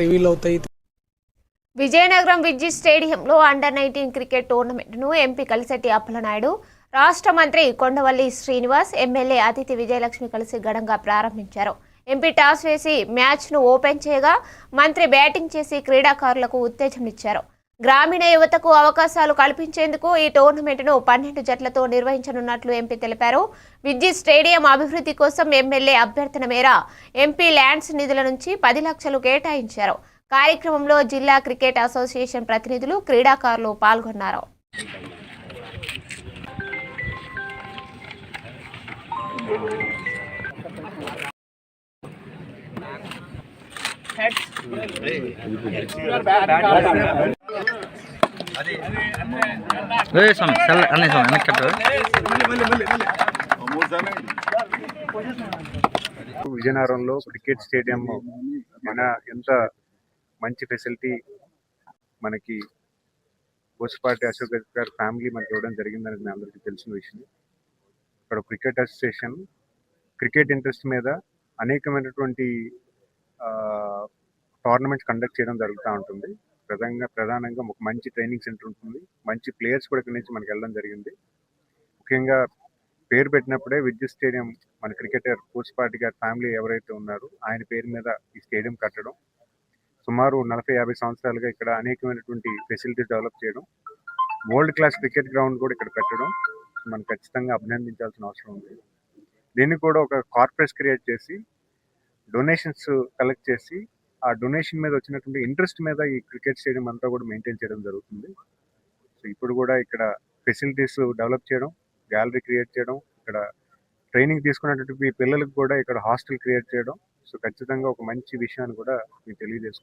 Reveal అవుతాయి. విజయనగరం విద్యుత్ స్టేడియంలో అండర్-19 క్రికెట్ టోర్నమెంట్ను ఎంపీ కలిశెట్టి అప్పలనాయుడు, రాష్ట్ర మంత్రి కొండవల్లి శ్రీనివాస్, ఎమ్మెల్యే అతిథి విజయలక్ష్మి కలిసి ఘనంగా ప్రారంభించారు. ఎంపీ టాస్ వేసి మ్యాచ్ను ఓపెన్ చేయగా మంత్రి బ్యాటింగ్ చేసి క్రీడాకారులకు ఉత్తేజంనిచ్చారు. గ్రామీణ యువతకు అవకాశాలు కల్పించేందుకు ఈ టోర్నమెంట్ను 12 జట్లతో నిర్వహించనున్నట్లు ఎంపీ తెలిపారు. విద్యుత్ స్టేడియం అభివృద్ధి కోసం ఎమ్మెల్యే అభ్యర్థన మేర ఎంపీ ల్యాండ్స్ నిధుల నుంచి 10 లక్షలు కేటాయించారు. కార్యక్రమంలో జిల్లా క్రికెట్ అసోసియేషన్ ప్రతినిధులు, క్రీడాకారులు పాల్గొన్నారు. విజయనగరంలో క్రికెట్ స్టేడియం మన ఎంత మంచి ఫెసిలిటీ మనకి బోసుపాటి అశోక్ గారి ఫ్యామిలీ మనకి ఇవ్వడం జరిగిందనేది మీ అందరికీ తెలిసిన విషయం. ఇక్కడ క్రికెట్ అసోసియేషన్ క్రికెట్ ఇంట్రెస్ట్ మీద అనేకమైనటువంటి టోర్నమెంట్స్ కండక్ట్ చేయడం జరుగుతూ ఉంటుంది. ప్రధానంగా ఒక మంచి ట్రైనింగ్ సెంటర్ ఉంటుంది. మంచి ప్లేయర్స్ కూడా ఇక్కడి నుంచి మనకి వెళ్ళడం జరిగింది. ముఖ్యంగా పేరు పెట్టినప్పుడే విద్యుత్ స్టేడియం మన క్రికెటర్ బోసుపాటి గారి ఫ్యామిలీ ఎవరైతే ఉన్నారో ఆయన పేరు మీద ఈ స్టేడియం కట్టడం, సుమారు 40-50 సంవత్సరాలుగా ఇక్కడ అనేకమైనటువంటి ఫెసిలిటీస్ డెవలప్ చేయడం, వరల్డ్ క్లాస్ క్రికెట్ గ్రౌండ్ కూడా ఇక్కడ పెట్టడం మనం ఖచ్చితంగా అభినందించాల్సిన అవసరం ఉంది. దీన్ని కూడా ఒక కార్పొరేట్ క్రియేట్ చేసి డొనేషన్స్ కలెక్ట్ చేసి ఆ డొనేషన్ మీద వచ్చినటువంటి ఇంట్రెస్ట్ మీద ఈ క్రికెట్ స్టేడియం అంతా కూడా మెయింటైన్ చేయడం జరుగుతుంది. సో ఇప్పుడు కూడా ఇక్కడ ఫెసిలిటీస్ డెవలప్ చేయడం, గ్యాలరీ క్రియేట్ చేయడం, ఇక్కడ ట్రైనింగ్ తీసుకున్నటువంటి పిల్లలకు కూడా ఇక్కడ హాస్టల్ క్రియేట్ చేయడం, సో ఖచ్చితంగా ఒక మంచి విషయాన్ని కూడా మీకు తెలియజేసుకుంటాం.